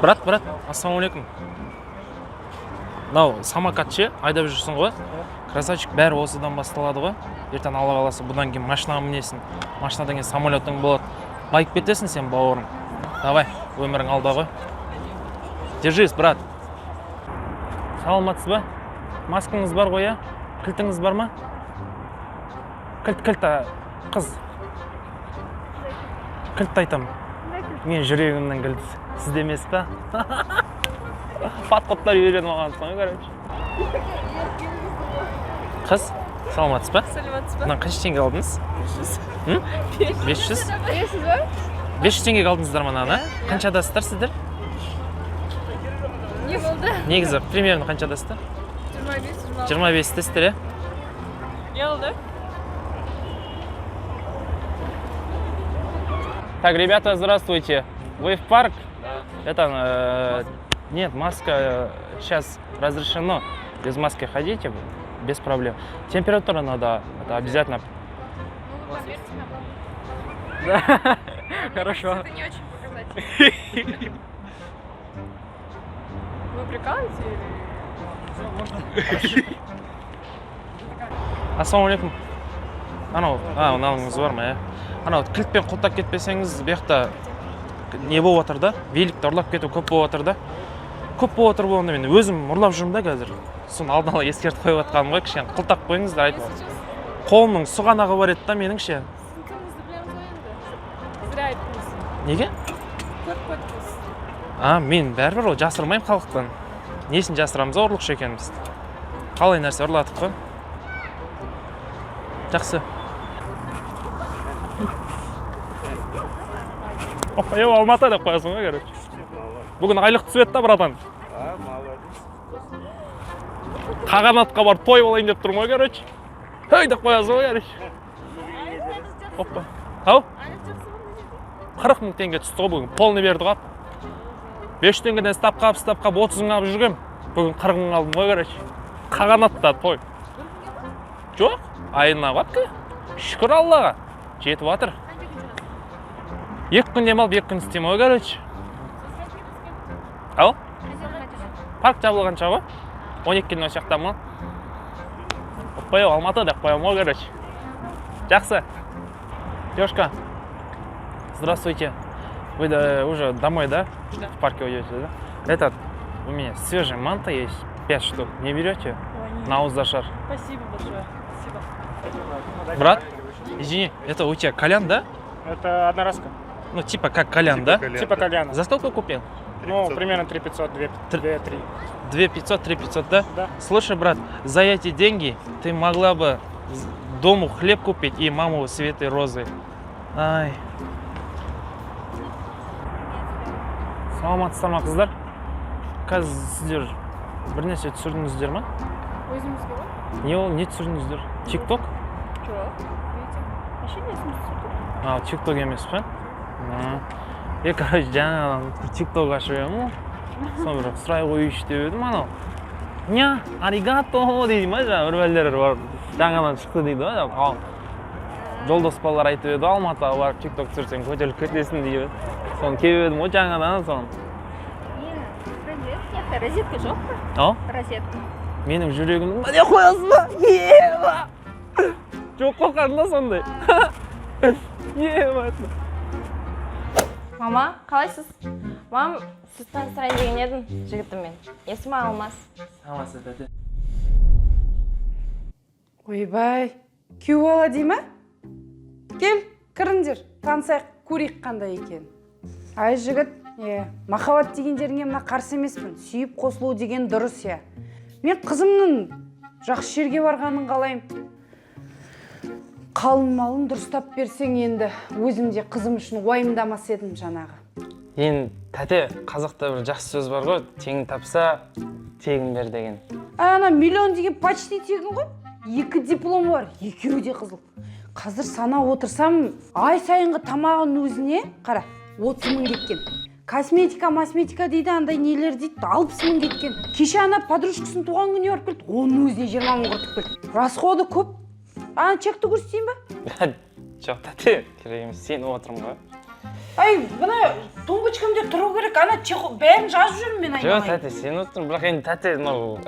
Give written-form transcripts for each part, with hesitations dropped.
Брат, ассалаумалейкум. Мынау самокатшы, айдап жүрсің ғой. Красавчик, бәрі осыдан басталады ғой. Ертең Алла қаласа бұдан кейін машинаға мінесің. Машинадан кейін самолеттің болады. Байып кетесің сен, бауырым. Давай, өмірің алда ғой. Держись, брат. Саламатсыз ба? Маскаңыз бар ғой, я? Кілтіңіз бар ма? Кілт, қыз. Кілт айтам. Мен жүрегімнің кілті. Сізде емес па? Подходтар үйреніп алғансың ғой, короче. Қыз, саламатсыз ба? Саламатсыз ба? Мына қанша теңге алдыңыз? 500. 500? 500 ба? 500 теңгеге алдыңыздар мынаны, а? Қаншадасыздар сіздер? Не болды? Негізі, примерно қаншадасыздар? 25-тесіздер, Не болды? Так, ребята, здравствуйте. Вы в парк? Это, нет, маска сейчас разрешено. Без маски ходите, без проблем. Температура надо, это обязательно. Да, хорошо. Это не очень показательно. Вы прикалываете или... Ассалаумалейкум. Мыналыңыз бар ма, е? Анау кілтпен құлтап кетпесеңіз, бияқта не болып отыр да? Великті ұрлап кету көп болып отыр да? Көп болып отыр болғанда мен өзім ұрлап жүрмін да қазір. Соны алдын ала ескертіп қойып жатқаным ғой, кішкене құлтап қойыңыздар айтып. Қолымның сұғанағы бар еді да менің ше. Зря айттыңыз. Неге? Көп қойдыңыз. Мен бәрібір ол жасырмаймын халықтан. Несін жасырамыз, ұрлықшы екенбіз. Қалай нәрсе ұрладық қой? Жақсы. Алматы деп қоясың ғой, короче. Бүгін айлық түсіп еді да, братан. Молодец. Қағанатқа бар той болайын деп тұрмын ғой, короче. Өй деп қоясың ғой, короче. Оппа. Ау? 40 мың теңге түсті ғой бүгін. Полны берді қап. 5 теңгеден стап қап, 30 мың алып жүргем. Бүгін 40 мың алдым ғой, короче. Қағанатта той. Жоқ, айына қапты. Шүкір Аллаға. Жетіп жатыр. 2 күн демалып, 2 күн істеймін ғой, короче. Ау? Парк жабылғанша ғой. 12-ні осияқтамын. Оппай, Алматы деп қоямын ғой, короче. Жақсы. Девушка, здравствуйте. Вы уже домой, да? В парке уйдете, да? Этот, у меня свежая манта есть, 5 штук. Не берете? На Уздашар. Спасибо большое. Спасибо. Брат, извини, это у тебя кальян, да? Это одноразка. Ну, типа как кальян, да? Типа кальяна. За сколько купил? Ну, примерно 3500, 2-3. 2500, 3500, да? Да. Слушай, брат, за эти деньги ты могла бы дому хлеб купить и маму цветы розы. Ай. Саламатсыздар ма, қыздар? Қазір сіздер бір нәрсе түсірдіңіздер ма? Өзімізге ба? Не ол, не түсірдіңіздер? TikTok? Жоқ. Вообще не смысл. TikTok емес пе? Короче, жаңадан TikTok ашып едім. Соны бір сұрай қойшы деп едім анау. Ня, аригато дейді ма, жаңа бір бәлдер бар. Жаңадан шықты дейді ғой. Жолдас балалар айтып еді, Алматыға барып TikTok түсірсең көтеріліп кетесің дейді. Соны келіп едім ғой жаңадан соны. Розетка жоқ па? Розетка. Менің жүрегімнің не қоясың ба? Еба! Жоқ қоқардың да сондай. Еба! Мама, қалайсыз? Мам, сіз таныстырайын деген едім, жігітім мен. Есімі Алмас. Саламатсыз, тәте. Ойбай, күйеу бала дей ма? Кел, кіріңдер, танысайық, көрейік қандай екен. Ай жігіт, махаббат дегендеріңе мына қарсы емеспін. Сүйіп қосылу деген дұрыс, Мен қызымның жақсы жерге барғанын қалаймын. Қалың малын дұрыстап берсең енді, өзім де қызым үшін уайымдамас едім жаңағы. Енді тәте, қазақта бір жақсы сөз бар ғой, теңін тапса, тегін бер деген. Ана миллион деген почти тегін ғой. 2 дипломы бар, 2-еуі де қызыл. Қазір санап отырсам, ай сайынғы тамағын өзіне, қара, 30 мың кеткен. Косметика дейді, андай нелер дейді, 60 мың кеткен. Кеше ана подружкасын туған күніне барып келді, оның өзіне 20 мың құртып келді. Расходы көп. Чекті көрсетейін ба? Жоқ, тәте, керек емес, сеніп отырмын ғой. Ай, мына тумбочкамда тұру керек, ана бәрін жазып жүрмін мен Жоқ, айналайын. тәте, сен отырсың, бірақ енді тәте, мынау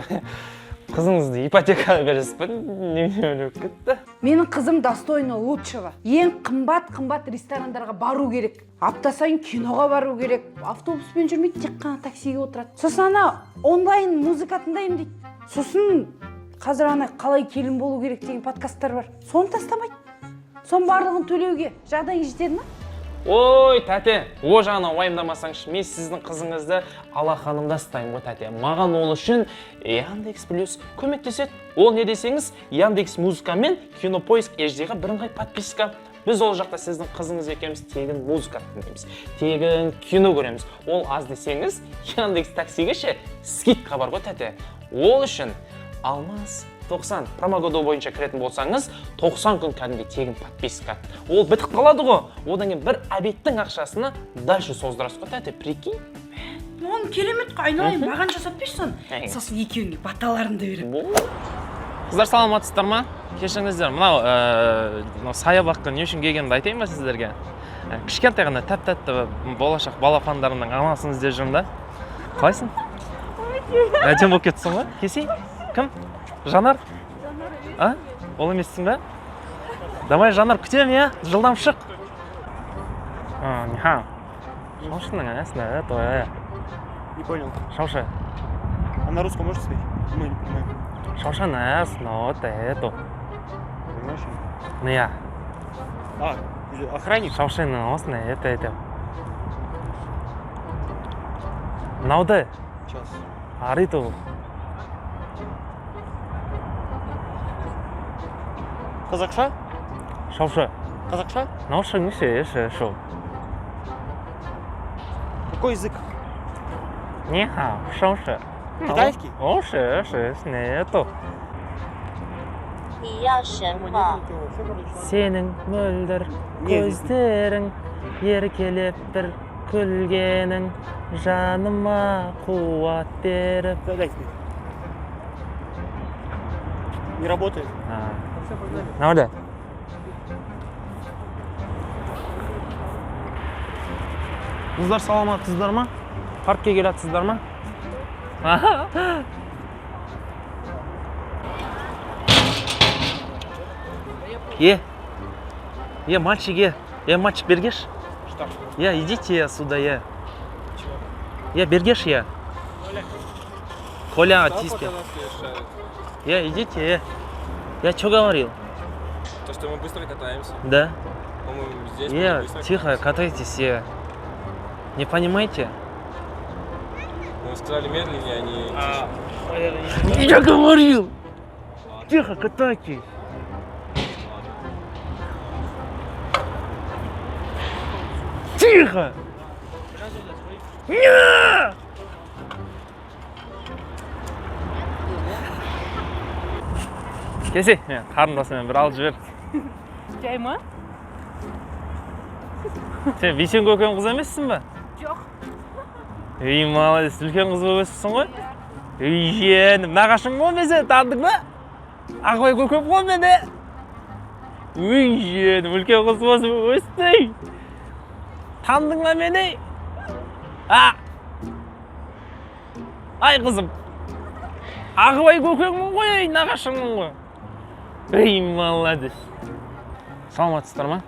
қызыңызды ипотекаға бересіз бе? Немене өліп кетті? Менің қызым достойно лучшего. Ең қымбат ресторандарға бару керек. Апта сайын киноға бару керек. Автобуспен жүрмейді, тек қана таксиге отырады. Сосын ана онлайн музыка тыңдаймын дейді. Сосын қазір ана қалай келін болу керек деген подкасттар бар. Соны тастамайды. Соның барлығын төлеуге жағдайың жетеді ме? Ой, тәте, о жағына уайымдамасаңшы, мен сіздің қызыңызды Алла ханымда ұстаймын ғой, тәте. Маған ол үшін Яндекс Плюс көмектеседі. Ол не десеңіз, Яндекс Музыка мен Кинопоиск HD-ға бірыңғай подписка. Біз ол жақта сіздің қызыңыз екеуміз тегін музыка тыңдаймыз, тегін кино көреміз. Ол аз десеңіз, Яндекс Таксиге ше скидка бар ғой, тәте. Ол үшін Алмаз 90 промокоды бойынша кіретін болсаңыз, 90 күн кәдімгі тегін подписка. Ол бітіп қалады ғой. Одан кейін бір обедтің ақшасына дальше создырасыз ғой, тәте, прикинь. Оның келемет қой, айналайын, маған жасатпайсың. Сосын екеуіңе баталарымды берем. Қыздар, саламатсыздар ма? Кешіріңіздер, мынау саябаққа не үшін келгенімді айтайын ба сіздерге? Кішкентай ғана тәп-тәтті болашақ балапандарымның анасымыз деп жүрмін да. Қалайсың? Әдем болып кетсің ба? Кесейін? Кім? Жанар? А? Ол емессің ба? Давай, Жанар, күтем, я? Жылдам шық. Нихао. Шаушының анасына, это... Не понял. Шауша. А на русском можешь сказать? Мы не понимаем. Шауша нас, но вот это. Понимаешь? Ну я. А, охранник? Шауша нас, это. Науды. Сейчас. Ариту. Казахша? Шауша. Казахша? Науша не шоу. Какой язык? Нихао, шауша. Китайский? Оше, нету. Сенің мөлдір көздерің еркелеп бір күлгенің жаныма қуат беріп. Не работает. Науды? Қыздар, саламатсыздар ма? Паркке келатсыздар ма? Мальчик, мальчик, бергеш? Что? Идите сюда, бергеш, Коля, тиски. Идите, Я что говорил? То, что мы быстро катаемся. Да. По-моему, здесь мы быстро Тихо, катаемся. катайтесь, Не понимаете? Мы сказали медленнее, а не... Я говорил! Тихо, катайтесь. Тихо! Кесе, қарындасымен бір алып жібер. Жай ма? Сен бейсен көкен қыз емессің ба? Жоқ. Молодец, үлкен қыз болып өссің ғой? Жиенім, нағашың ғой мен сені таныдың ба? Ағыбай көкем ғой мені? Жиенім, үлкен қыз болып өстің. Таныдың ба мені? Ай қызым, Ағыбай көкеңмін ғой, нағашыңмын ғой. Молодец. Саламатсыздар ма?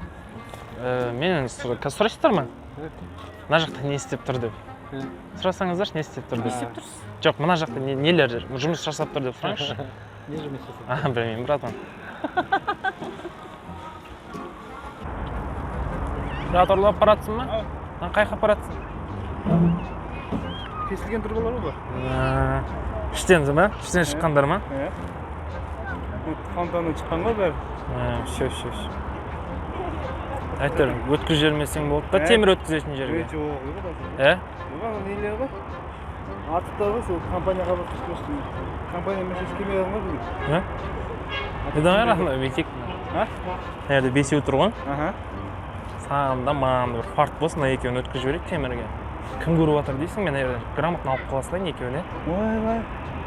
Менен сұрайсыздар ма? Мына жақта не істеп тұр деп. Сұрасаңыздаршы, не істеп тұр деп. Не істеп тұрсыз? Жоқ, мына жақта нелер жұмыс жасап тұр деп сұраңызшы. Не жұмыс жасап? Білмеймін, братан. Брат, ұрлап баратсың ба? Қайқа баратсың? Кесілген тұрғылары бар. Іштен ма? Іштен шыққандар ма? Фонтаннан шыққан ғой бәрі. Все. Әйтеуір, өткіз жермесең болды да, темір өткізетін жерге. Оған нелер ғой? Артықтар ғой, сол компанияға бір түскөштің. Компания мәселесі келмей қалған ғой бүгін. Недан қарағанда бетек? Әрде бесеу тұр ғой. Сағында маған бір фарт болсын, екеуін өткіз жіберейік темірге. Кім көріп жатыр дейсің, мен грамотно алып қала салайын екеуіне. Ой,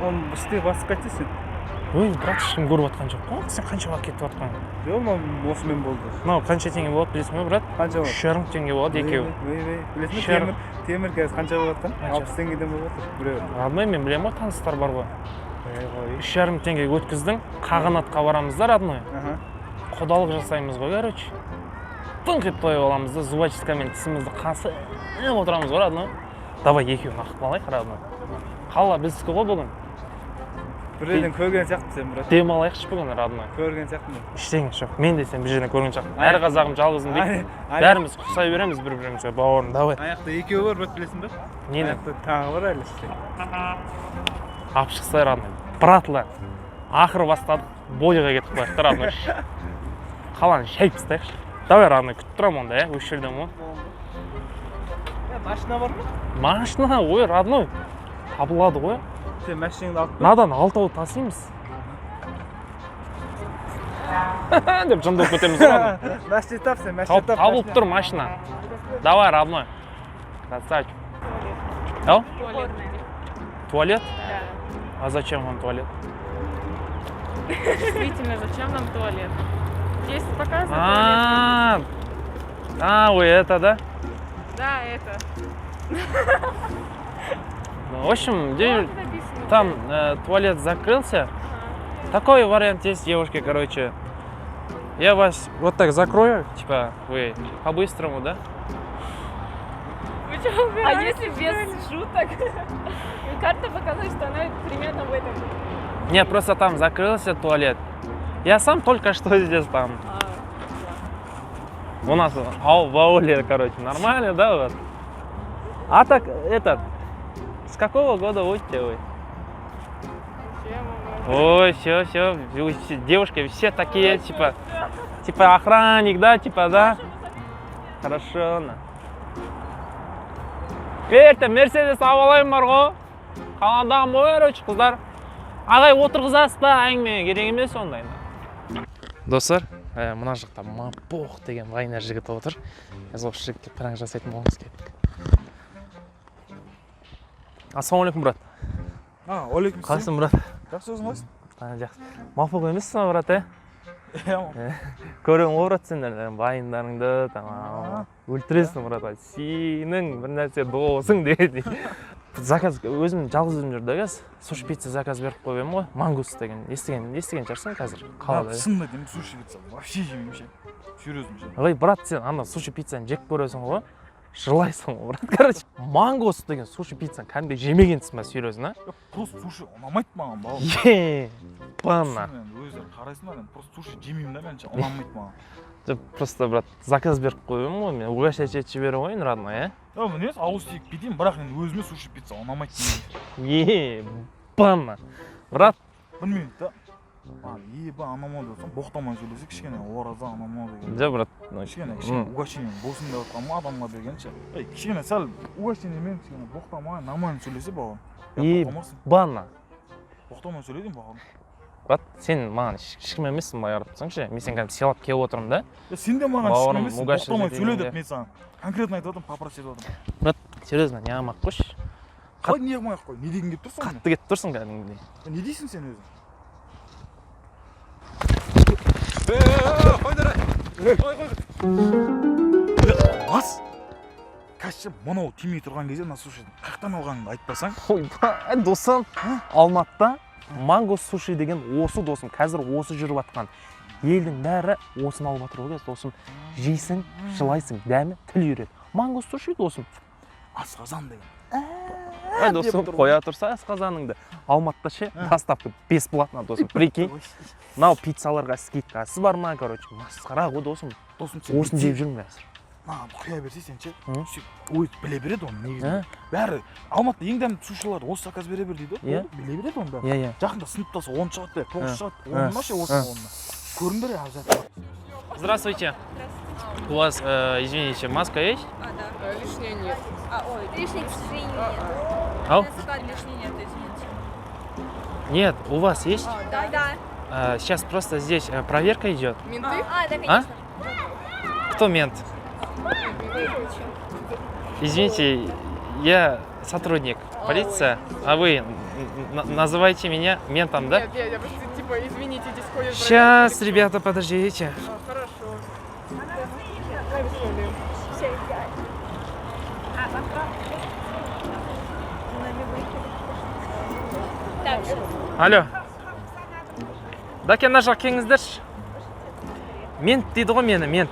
оны істе басып қайтесің. Ой, брат, ешкім көріп жатқан жоқ қой. Сен қанша уақыт кетіп жатқаның? Жоқ, мынау осымен болды. Мынау қанша теңге болады білесің бе, брат? Қанша болады? 3,5 теңге болады екеуі. Білесің Шер- бе, темір қазір қанша болып жатқан? 60 теңгеден болып отыр. Біреу. Родной, мен білемін ғой, таныстар бар ғой. 3,5 теңге өткіздің, қағанатқа барамыз да, родной. Аха. Құдалық жасаймыз ғой, короче. Тыңқ етіп тойып аламыз да, зубочисткамен тісімізді қасып отырамыз ғой, родной. Давай екеуін ақтып алайық, родной. Қала біздікі ғой бүгін. Біреуден көрген сияқты сен, брат. Демалайықшы бүгін, родной. Көрген сияқтымын. Ештеңе жоқ. Мен де сен бір жерден көрген жоқпын. Әр қазағым жалғызым дейді. Бәріміз құсай береміз бір-бірімізге, бауырым, давай. Аяқта екеуі бар, брат, білесің бе? Нені? Аяқта тағы бар әлі. Алып шықсай, родной. Братла. Ақыры бастадық, бойға кетіп қояйық та, родной. Қаланы шайып тастайықшы. Давай, родной, күтіп тұрамын онда, осы жерден ғой. Машина бар ма? Машина, ой, родной. Табылады ғой. Сен машинаңды алып кел. Надан алтау тасимыз. Деп жындап кетеміз ғой, родной. Машина тап сен, машина тап. Табылып тұр машина. Давай, родной. Красавчик. Ау? Туалет? А зачем вам туалет? Действительно, зачем нам туалет? Здесь показано туалет. Ой, это, да? Да, это. Ну, в общем, Вот написано. там туалет закрылся. Такой вариант есть, девушки, короче. Я вас вот так закрою, типа, вы по-быстрому, да? Вы что, а если без шуток? Карта показывает, что она примерно в этом. Не, просто там закрылся туалет. Я сам только что здесь там. У нас в ауле, короче, нормально, да, у вас? А так, с какого года будете вы? Ой, все, девушки, все такие, типа охранник, да, типа, да? Хорошо, на. Ерте, Мерседес алып алайын бар ғой. Қаладағы ой, короче, қыздар. Ағай отырғызасыз ба, әңгіме керек емес ондай. Достар, мына жақта Мапох деген вайнер жігіт отыр. Біз осы жігітке пранк жасайтын болғымыз келдік. Ассалаумалейкум, брат. Алейкум. Қалайсың, брат? Жақсы өзің қалайсың? Жақсы. Мапох емессің ба, брат, Көремін ғой, брат, сендер вайндарыңды, өлтіресің, брат. Сенің бір нәрсе досың дейді. Заказ өзім жалғыз өзім жүрді қазір. Суши пицца заказ беріп қойып ғой. Мангус деген. Естіген шығарсың қазір. Қалада. Шынында деймін, суши пицца вообще жемеймін ше. Серьезно. Ой, брат, сен ана суши пиццаны жеп көресің ғой. Жылайсың ғой, брат. Короче, мангус деген суши пиццаны кәдімгідей жемегенсің ба, серьезно? Просто суши ұнамайды маған, бауыр. Банна. Өздері қарайсыңдар, мен просто суши жемеймін да, менше ұнамайды маған. Просто, брат, заказ беріп қойып ғой, мен угощать жіберіп қойын, родной, Міне ауыз тиіп кетейін, бірақ енді өзіме суши пицца ұнамайды. Банна. Брат, Білмеймін да. Анамау десем, боқтамай сөйлесе, кішкене ораза анамау деген. жоқ, брат. Кішкене угощение болсын деп отқан ма адамға бергенше. Кішкене сәл угощениемен кішкене боқтамай, нормально сөйлесе бауырым. Банна. Боқтамай сөйлейдім бауырым. Брат, сен маған ешкім емессің былай қарап тұрсаңшы. Мен сен кәдімгі сыйлап келіп отырмын да. Сен де маған Бауырым, ешкім емессің, угощать боқтамай сөйле етейін деп мен саған конкретно айтып отырмын, попросить етіп отырмын. Брат, серьезно, не амақ қойшы. Қалай не қылмай ақ қой, не деген келіп тұрсың? Қатты кетіп тұрсың кәдімгідей. Не дейсің сен өзің? Бас! Кәші мұнау тимей тұрған кезде мына сушидің қаяқтан алғаныңды айтпасаң? Ой, досым, Алматыда манго суши деген осы досым, қазір осы жүріп жатқан. Елдің бәрі осыны алып жатыр ғой, досым. Жейсің, жылайсың, дәмі тіл үйрет. Манго суши досым. Асқазан деген. Досым, қоя тұрса асқазаныңды. Алматыда ше, доставка бесплатно, досым. Прикинь. Мынау пиццаларға скидкасы бар ма, короче, масқара ғой, досым. Осын жеп жүрмін қазір. Құя берсе сен ше, ой, біле береді оны негізі. Бәрі Алматыда ең дәмді сушилар осы заказ бере бер дейді. Біле береді оны бәрі. Жақында сыныптасы 10 шығады, 9 шығады, 10 ма ше осының онына. Көріңдер обязательно. Здравствуйте. У вас, извините, маска есть? Да. Лишней нет. Лишней, к сожалению, нет. Ау? Лишней нет, извините. Нет, у вас есть? Да. Сейчас просто здесь проверка идет. Менты? Да, конечно. Кто мент? Извините, я сотрудник, полиция, а вы называете меня ментом, да? Нет, я просто, типа, извините, здесь ходят... Сейчас, ребята, подождите. Хорошо. Алло. Дәке, мына жаққа келіңіздерші. Мент дейді ғой мені, мент.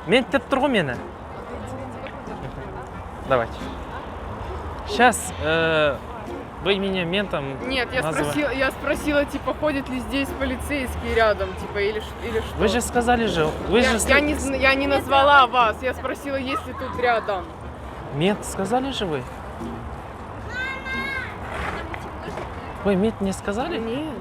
Мент деп тұр ғой мені. Давайте. Сейчас вы меня ментом Нет, я спросила, типа, ходят ли здесь полицейские рядом, типа, или что? Вы же сказали же, Я не назвала вас, я спросила, есть ли тут рядом. Мент сказали же вы? Вы мент не сказали? Нет.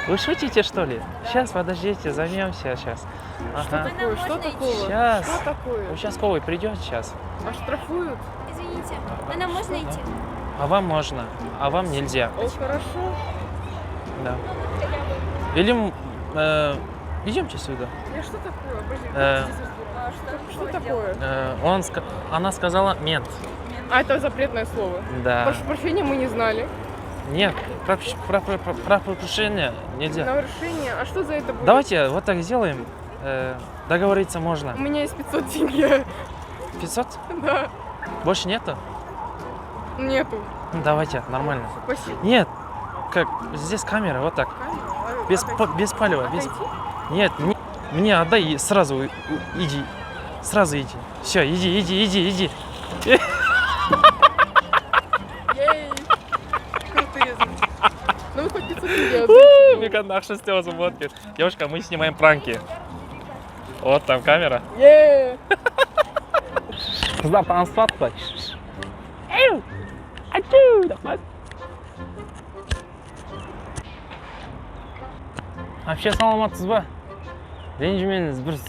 Вы шутите, что ли? Сейчас, подождите, займемся сейчас. Ага. Что такого? Сейчас. Что такое? Участковый придет сейчас. А штрафуют? Извините, а нам можно идти? А вам можно, а вам нельзя. О, хорошо. Да. Или идемте сюда. Что такое? Подожди, что такое? Она сказала мент. А это запретное слово? Да. Прошу прощения, мы не знали. Нет, правопорушение нельзя. Нарушение? А что за это будет? Давайте вот так сделаем. Договориться можно. У меня есть 500 тенге. 500? Да. Больше нету? Нету. Ну, давайте, нормально. Спасибо. Нет, как здесь камера, вот так. Без палева. Нет, мне отдай и сразу иди. Сразу иди. Все, иди. Ей. Крутые. Ну вы хоть 500 тенге. Микан ақша істеп вот. Девушка, мы снимаем пранки. Вот там камера. Ей. Қыздар таныстырады ғой. Вообще саламатсыз ба? Ренжімеңіз, бір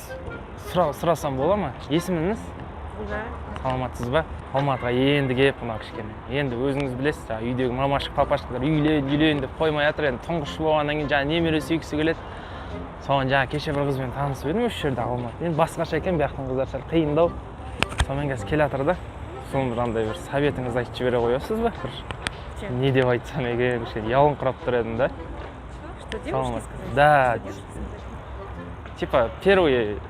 сұрасам бола ма? Есіміңіз? Да. Саламатсыз ба? Алматыға енді келіп мына кішкене. Енді өзіңіз білесіз, үйдегі мамашық папашқалар үйлен деп қоймай жатыр. Енді тұңғыш болғаннан кейін жаңа немере сүйгісі келеді. Соған жаңа кеше бір қызбен танысып едім осы жерде Алматы. Енді басқаша екен, бұл жақтың қыздар сәл қиындау. Сонымен қазір келе жатыр да. Соны бір андай бір советіңізді айтып жібере қоясыз ба? Не деп айтсам екен, кішкене ұялыңқырап тұр едім да. Что, девушке сказать? Да. Типа первый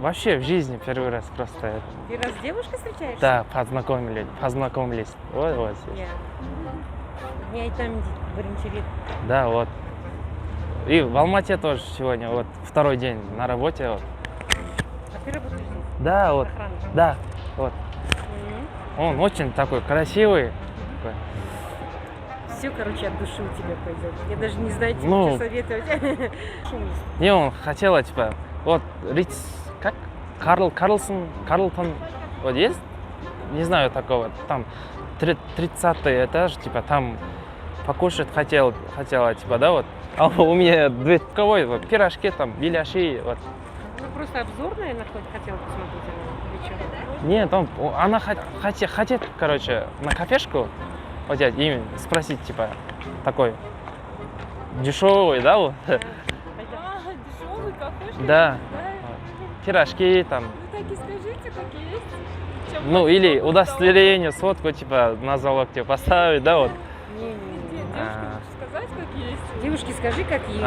вообще в жизни первый раз просто. Первый раз с девушкой встречаешься? Да, познакомились. Вот здесь. Не айтам бірінші рет. Да, вот. И в Алмате тоже сегодня, вот второй день на работе. Вот. А ты работаешь здесь? Да, вот. Охрана? Да, вот. Он очень такой красивый. Все, короче, от души у тебя пойдет. Я даже не знаю, тебе Ну. что советовать. Не, он хотел, типа, вот, как? Карлтон, вот есть? Не знаю такого. Там 30-й этаж, типа, там покушать хотела, типа, да, вот. А у меня две таковой, вот, пирожки, там, беляши, вот. Ну, просто обзор, наверное, хотела посмотреть или что? Нет, она хотит, короче, на кафешку, вот я именно спросить, типа, такой дешевый, да, вот? Дешевый кафешка? Да. Пирожки, там. Ну, так и скажите, как есть. Ну, или удостоверение, сотку, типа, на залог тебе поставить, да, вот. Сказать, как есть. Девушке скажи, как есть.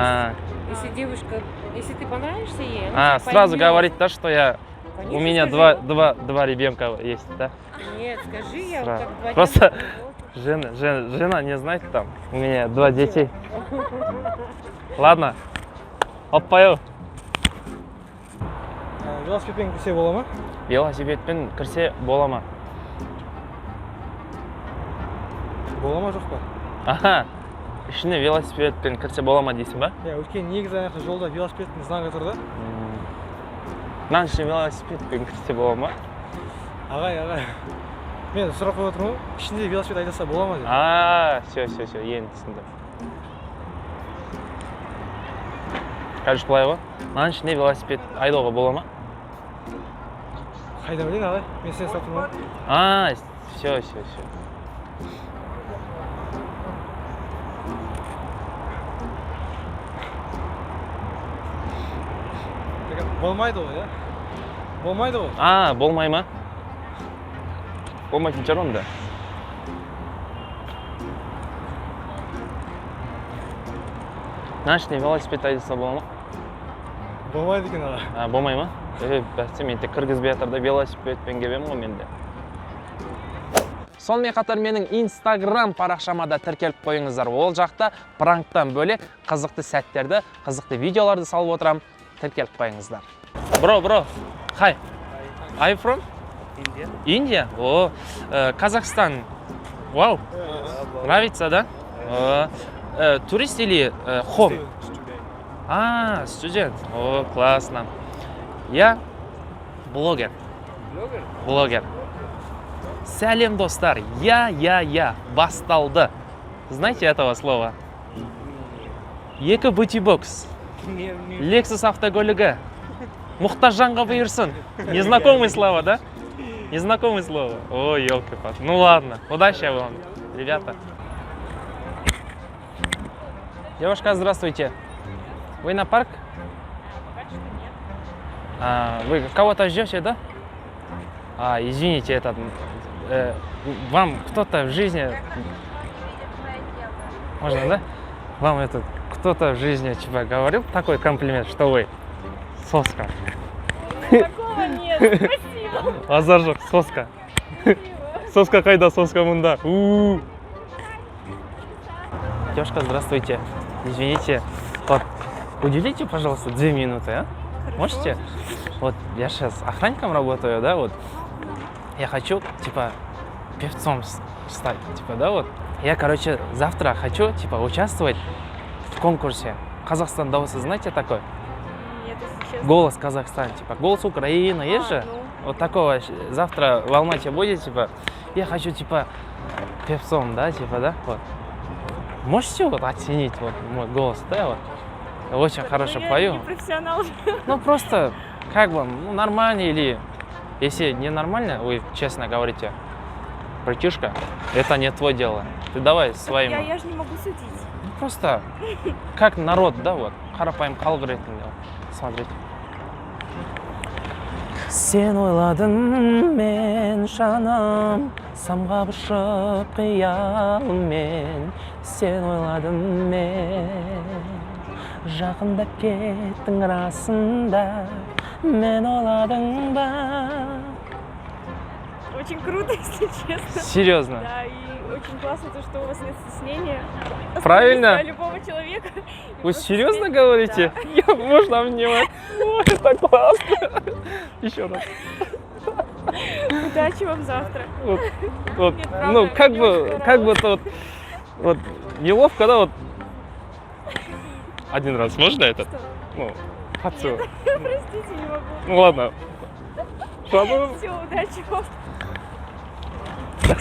Если ты понравишься ей, она тебя сразу поймет. говорить, да, что Конечно, у меня скажи. два ребенка есть, да? Нет, скажи, я Сразу. как 2 Просто дня жена не знает там, у меня 2 детей. Ладно, оппаю. Велосипедпен кірсе бола ма? Велосипедпен кірсе бола ма? Бола ма жоқ па? Аха, ішіне велосипедпен кірсе бола ма дейсің ба? Иә, өйткені негізі ана жолда велосипедтің знагы тұр да. Мына ішіне велосипедпен кірсе бола ма? Ағай. Мен сұрақ қойып отырмын ғой, ішінде велосипед айдаса бола ма деп. Все, енді түсіндім. Короче, былай ғой, мына ішіне велосипед айдауға бола ма? Қайда білейін ағай, мен сені сұрап тұрмын. Все. Болмайды ғой, иә? Болмайды ғой? Болмай ма? болмайтын шығар онда. Нашный велосипед айдаса бола ма? Болмайды екен аға. Болмай ма? Бәсе мен тек кіргізбей жатыр да велосипедпен келемін ғой менде. Сонымен қатар менің Instagram парақшама да тіркеліп қойыңыздар. Ол жақта пранктан бөлек қызықты сәттерді, қызықты видеоларды салып отырам. Тіркеліп қойыңыздар. Bro, hi. Are you from? India? О, Казахстан. Вау. Нравится, да? Турист или home? Студент. О, классно. Я блогер. Блогер. Сәлем, достар. Я. Басталды. Знаете этого слова? Екі бутибокс. Lexus автокөлігі. Мұқтаж жанға бұйырсын. Незнакомые слова, да? Незнакомые слова. Ой, елки-палки. Ну ладно. Удачи вам, ребята. Девушка, здравствуйте. Вы на парк? Вы кого-то ждете, да? Извините, вам кто-то в жизни... Можно, да? Вам кто-то в жизни типа говорил такой комплимент, что вы соска? Такого нет, спасибо. Азар жоқ, соска. Соска қайда, соска мұнда. Девушка, здравствуйте. Извините, вот, уделите, пожалуйста, 2 минуты, а? Можете? Вот, я сейчас охранником работаю, да, вот. Я хочу, типа, певцом стать, типа, да, вот. Я, короче, завтра хочу, типа, участвовать в конкурсе. Казахстан дауысы, знаете такой? Нет, если честно. Голос Казахстан, типа, голос Украины, есть же? Ну. Вот такого, завтра в Алмате будет, типа, я хочу, типа, певцом, да, типа, да, вот. Можете вот оценить вот мой голос, да, вот? Я очень хорошо Я пою. не профессионал. Ну, просто, как бы, ну, нормально или... Если не нормально, вы честно говорите, братишка, это не твое дело. Ты давай своим. Я же не могу судить. Ну, просто, как народ, да, вот, қарапайым халық ретінде, смотрите. Сен ойладың мен жаным, самғап ұшып қиялыммен. Сен ойладың мен, жақындап кеттің расында. Мен ойладың ба? Очень круто, если честно. Серьезно? Да, и очень классно то, что у вас нет стеснения. Правильно? Остановить любого человека. Вы серьезно говорите? Да. Можно обнимать? Ой, это классно. Еще раз. Удачи вам завтра. Вот, Нет, правда, ну, как бы то вот неловко, да, вот. Один раз можно этот? Что? Ну, поцелуй. Простите, не могу. Ну ладно. Все, удачи вам. Так,